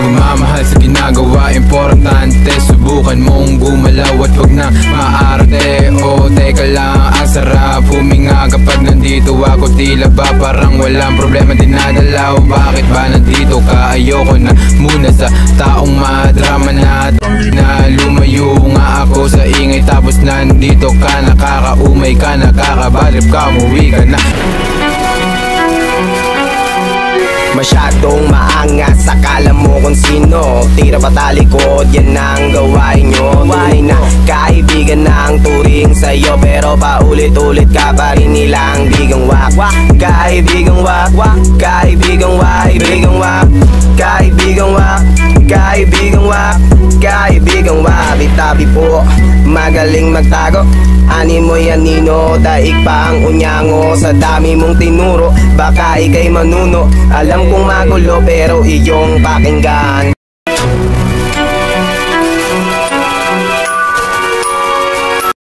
magmamahal sa ginagawa. Importante, subukan mong gumalaw at wag na maarte. O teka lang, ang sarap huminga kapag nandito ako. Tila ba parang walang problema dinadalaw. Bakit ba nandito ka? Ayoko na muna sa taong madrama na lumayo nga ako sa ingay. Tapos nandito ka, nakakaumay ka, nakakabalip ka, umuwi ka na. Masyadong maangas, akala mo kung sino. Tira patalikod, yan ang gawain nyo. Tunay na kaibigan na ang turing sa'yo, pero paulit-ulit ka pa rin nilang bigang wak. Kaibigang wak, kaibigang wak, kaibigang wak, kaibigang wak, kaibigang wak, kaibigang wak. Tabi po, magaling magtago. Ani mo yan nino, daig pa ang unyango. Sa dami mong tinuro, baka ikay manuno. Alam kong magulo pero iyong pakinggan.